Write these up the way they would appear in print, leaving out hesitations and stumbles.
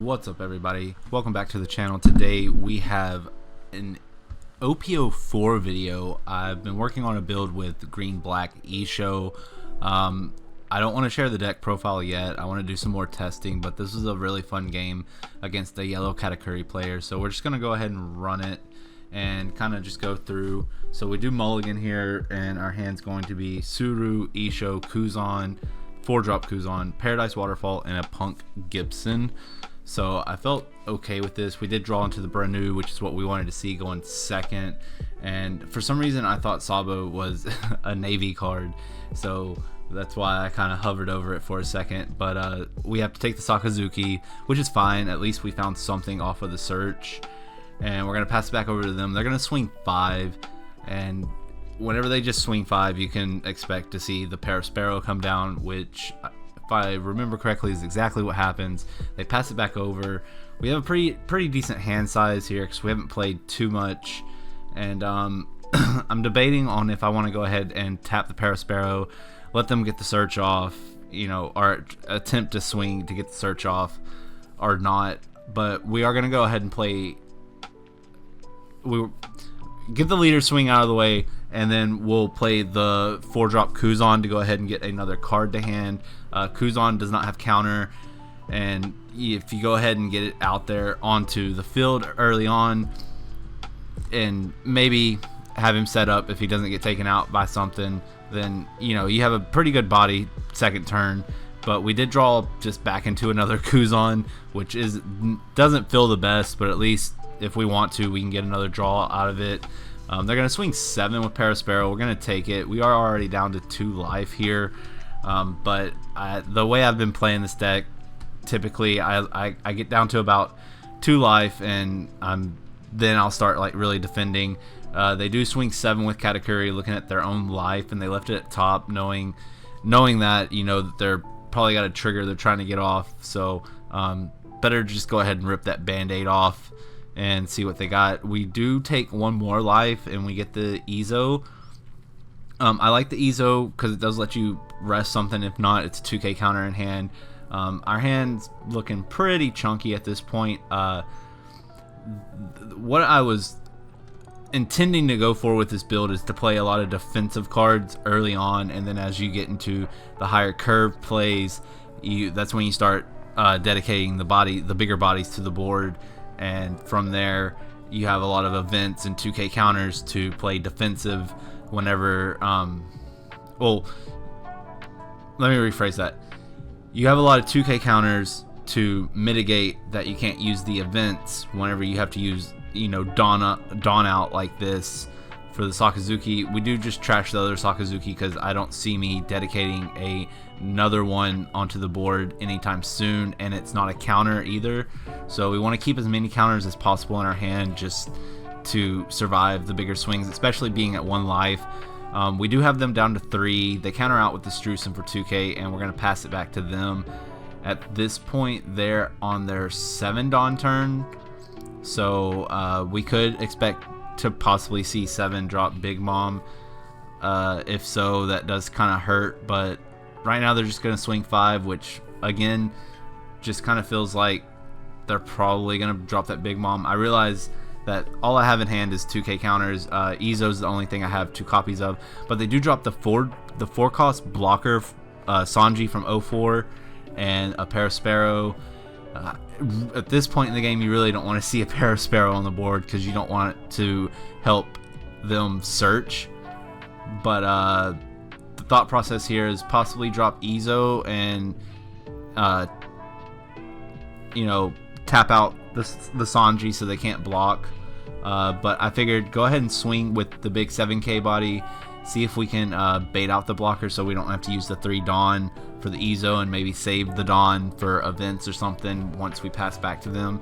What's up, everybody? Welcome back to the channel. Today we have an OP04 video. I've been working on a build with green-black Issho. I don't want to share the deck profile yet. I want to do some more testing, but this is a really fun game against the Yellow Katakuri player. So we're just going to go ahead and run it and kind of just go through. So we do Mulligan here, and our hand's going to be Suru, Issho, Kuzan, 4-drop Kuzan, Paradise Waterfall, and a Punk Gibson. So I felt okay with this. We did draw into the Branu, which is what we wanted to see going second. And for some reason, I thought Sabo was a Navy card. So that's why I kind of hovered over it for a second. But we have to take the Sakazuki, which is fine. At least we found something off of the search. And we're going to pass it back over to them. They're going to swing 5. And whenever they just swing 5, you can expect to see the Parasparrow come down, which, if I remember correctly, is exactly what happens. They pass it back over. We have a pretty decent hand size here because we haven't played too much. And I'm debating on if I want to go ahead and tap the Parasparrow, let them get the search off, you know, or attempt to swing to get the search off, or not. But we are going to go ahead and play. We get the leader swing out of the way, and then we'll play the 4-drop Kuzan to go ahead and get another card to hand. Kuzan does not have counter, and if you go ahead and get it out there onto the field early on, and maybe have him set up if he doesn't get taken out by something, then you know you have a pretty good body second turn. But we did draw just back into another Kuzan, which doesn't feel the best, but at least if we want to, we can get another draw out of it. They're going to swing 7 with Parasparrow. We're going to take it. We are already down to 2 life here. But the way I've been playing this deck, typically I get down to about 2 life, and then I'll start like really defending. They do swing 7 with Katakuri, looking at their own life, and they left it at top, knowing that, you know, that they're probably got a trigger they're trying to get off. So better just go ahead and rip that band-aid off and see what they got. We do take 1 more life, and we get the Issho. I like the Issho because it does let you rest something. If not, it's a 2k counter in hand. Our hand's looking pretty chunky at this point. What I was intending to go for with this build is to play a lot of defensive cards early on, and then as you get into the higher curve plays, that's when you start dedicating the bigger bodies to the board. And from there, you have a lot of events and 2k counters to play defensive whenever, well, let me rephrase that. You have a lot of 2k counters to mitigate that you can't use the events whenever you have to use, you know, dawn out like this for the Sakazuki. We do just trash the other Sakazuki because I don't see me dedicating another one onto the board anytime soon, and it's not a counter either. So we want to keep as many counters as possible in our hand just to survive the bigger swings, especially being at 1 life. We do have them down to 3. They counter out with the Strusen for 2k, and we're going to pass it back to them. At this point, they're on their 7 Dawn turn, so we could expect to possibly see 7 drop Big Mom. If so, that does kind of hurt, but right now they're just going to swing 5, which again just kind of feels like they're probably going to drop that Big Mom. I realize that all I have in hand is 2k counters. Izzo's the only thing I have 2 copies of, but they do drop the 4 cost blocker, Sanji from 04, and a Parasparrow. At this point in the game, you really don't want to see a Parasparrow on the board because you don't want it to help them search. But the thought process here is possibly drop Issho and you know, tap out the Sanji so they can't block. But I figured go ahead and swing with the big 7k body, see if we can bait out the blocker so we don't have to use the 3 Dawn for the Issho, and maybe save the Dawn for events or something once we pass back to them.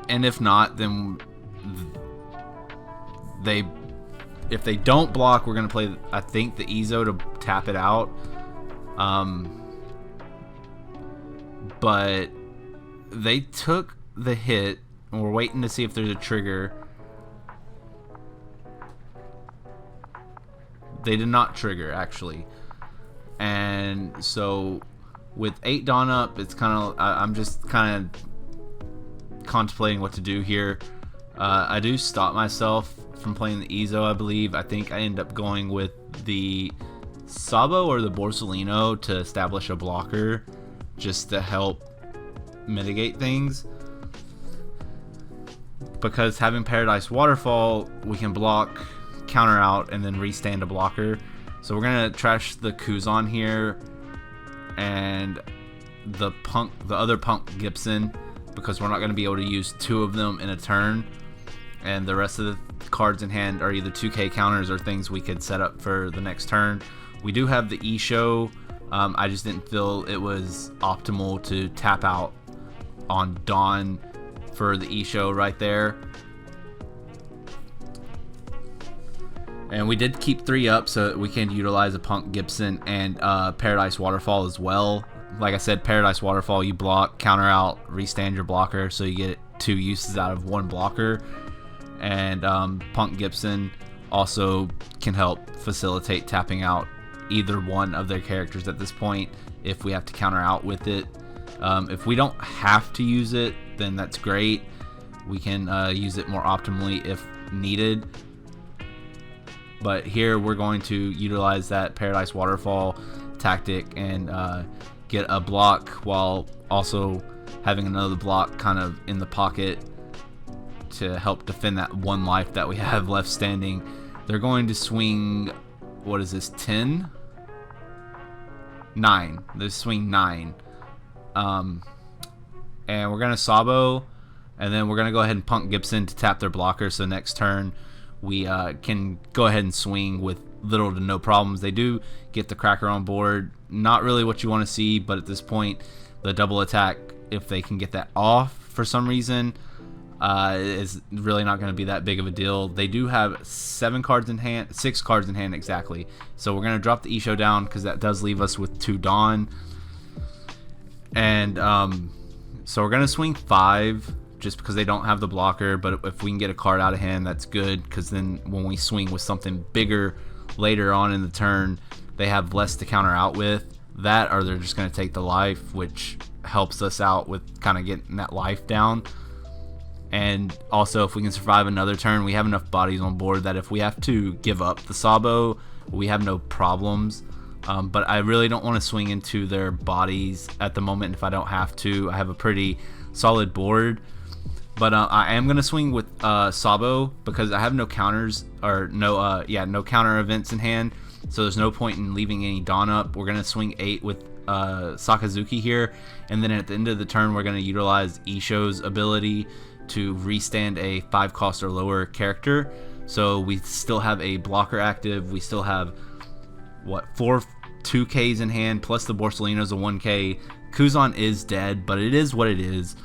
And if not, then if they don't block, we're going to play, I think, the Issho to tap it out. But they took the hit, and we're waiting to see if there's a trigger. They did not trigger, actually. And so With 8 Dawn up, it's kind of, I'm just kind of contemplating what to do here. I do stop myself from playing the Issho, I believe. I think I end up going with the Sabo or the Borsellino to establish a blocker just to help mitigate things. Because having Paradise Waterfall, we can block, counter out, and then restand a blocker. So we're going to trash the Kuzan here and the other Punk Gibson, because we're not going to be able to use 2 of them in a turn, and the rest of the cards in hand are either 2k counters or things we could set up for the next turn. We do have the Issho. I just didn't feel it was optimal to tap out on Dawn for the Issho right there. And we did keep 3 up so that we can utilize a Punk Gibson and Paradise Waterfall as well. Like I said, Paradise Waterfall, you block, counter out, restand your blocker, so you get 2 uses out of 1 blocker. And Punk Gibson also can help facilitate tapping out either one of their characters at this point if we have to counter out with it. If we don't have to use it, then that's great. We can use it more optimally if needed. But here we're going to utilize that Paradise Waterfall tactic and get a block while also having another block kind of in the pocket to help defend that 1 life that we have left standing. They're going to swing, what is this, 10? 9. They swing 9. And we're going to Sabo, and then we're going to go ahead and Punk Gibson to tap their blocker, so next turn we can go ahead and swing with little to no problems. They do get the Cracker on board. Not really what you want to see, but at this point, the double attack, if they can get that off for some reason, is really not going to be that big of a deal. They do have 7 cards in hand, 6 cards in hand exactly. So we're going to drop the Issho down because that does leave us with 2 Dawn. And so we're going to swing 5 just because they don't have the blocker. But if we can get a card out of hand, that's good, because then when we swing with something bigger later on in the turn, they have less to counter out with. That, or they're just going to take the life, which helps us out with kind of getting that life down. And also, if we can survive another turn, we have enough bodies on board that if we have to give up the Sabo, we have no problems. But I really don't want to swing into their bodies at the moment if I don't have to. I have a pretty solid board. But I am going to swing with Sabo because I have no counters, or no counter events in hand. So there's no point in leaving any Dawn up. We're going to swing 8 with Sakazuki here. And then at the end of the turn, we're going to utilize Issho's ability to restand a 5 cost or lower character. So we still have a blocker active. We still have, what, 4 2Ks in hand, plus the Borsellino's a 1K. Kuzan is dead, but it is what it is.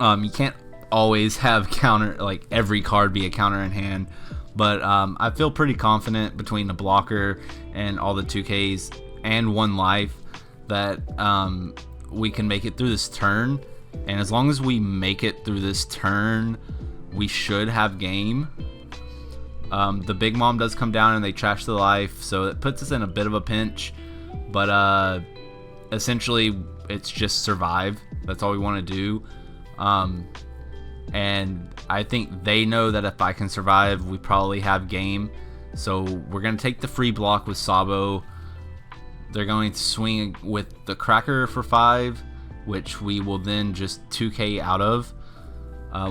You can't always have counter, like every card be a counter in hand. But I feel pretty confident between the blocker and all the 2Ks and 1 life that we can make it through this turn. And as long as we make it through this turn, we should have game. The Big Mom does come down and they trash the life, so it puts us in a bit of a pinch. But essentially, it's just survive. That's all we want to do. And I think they know that if I can survive, we probably have game. So we're going to take the free block with Sabo. They're going to swing with the Cracker for 5, which we will then just 2K out of.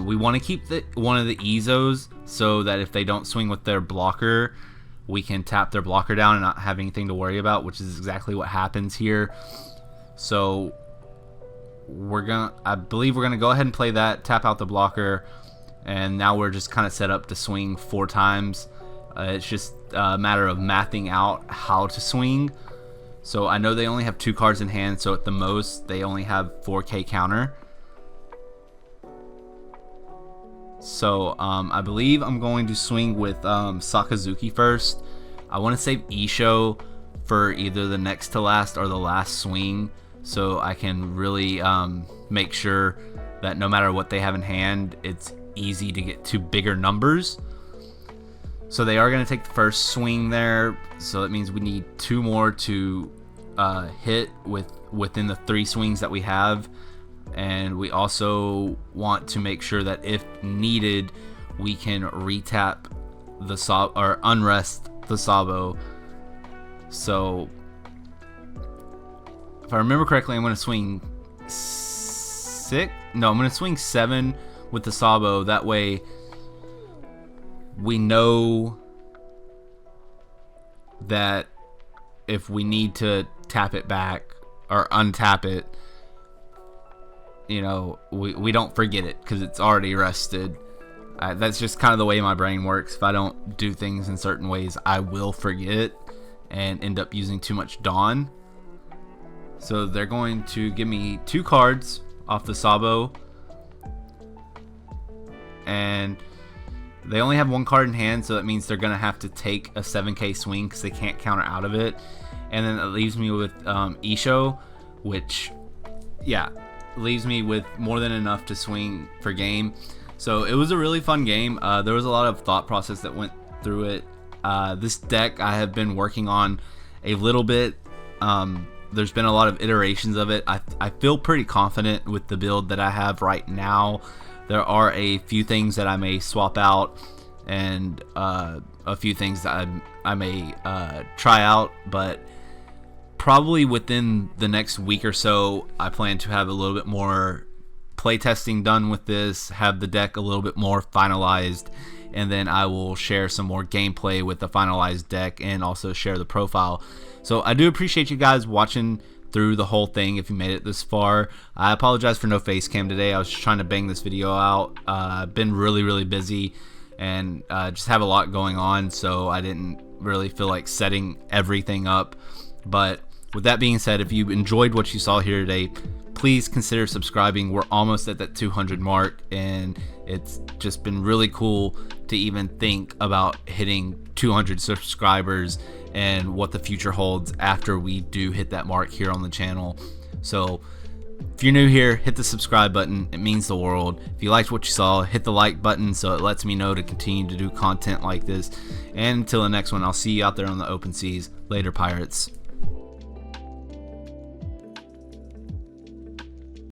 We want to keep one of the Izzos so that if they don't swing with their blocker, we can tap their blocker down and not have anything to worry about, which is exactly what happens here. So I believe we're gonna go ahead and play that, tap out the blocker, and now we're just kind of set up to swing 4 times. It's just a matter of mathing out how to swing. So I know they only have 2 cards in hand, so at the most they only have 4K counter. So I believe I'm going to swing with Sakazuki first. I want to save Issho for either the next to last or the last swing, so I can really make sure that no matter what they have in hand, it's easy to get to bigger numbers. So they are going to take the first swing there, so that means we need 2 more to hit within the 3 swings that we have, and we also want to make sure that if needed we can retap the or unrest the Sabo. So if I remember correctly, I'm going to swing 6. No, I'm going to swing 7 with the Sabo. That way we know that if we need to tap it back or untap it, you know, we don't forget it because it's already rested. That's just kind of the way my brain works. If I don't do things in certain ways, I will forget and end up using too much Dawn. So they're going to give me 2 cards off the Sabo, and they only have 1 card in hand, so that means they're going to have to take a 7k swing because they can't counter out of it. And then that leaves me with Issho, which, yeah, leaves me with more than enough to swing for game. So it was a really fun game. There was a lot of thought process that went through it. This deck I have been working on a little bit. There's been a lot of iterations of it. I feel pretty confident with the build that I have right now. There are a few things that I may swap out, and a few things that I may try out, but probably within the next week or so I plan to have a little bit more playtesting done with this, have the deck a little bit more finalized, and then I will share some more gameplay with the finalized deck and also share the profile. So I do appreciate you guys watching through the whole thing. If you made it this far, I apologize for no face cam today. I was just trying to bang this video out. I've been really busy and just have a lot going on, so I didn't really feel like setting everything up. But with that being said, if you enjoyed what you saw here today, please consider subscribing. We're almost at that 200 mark, and it's just been really cool to even think about hitting 200 subscribers and what the future holds after we do hit that mark here on the channel. So if you're new here, hit the subscribe button. It means the world. If you liked what you saw, hit the like button so it lets me know to continue to do content like this. And until the next one, I'll see you out there on the open seas. Later, pirates.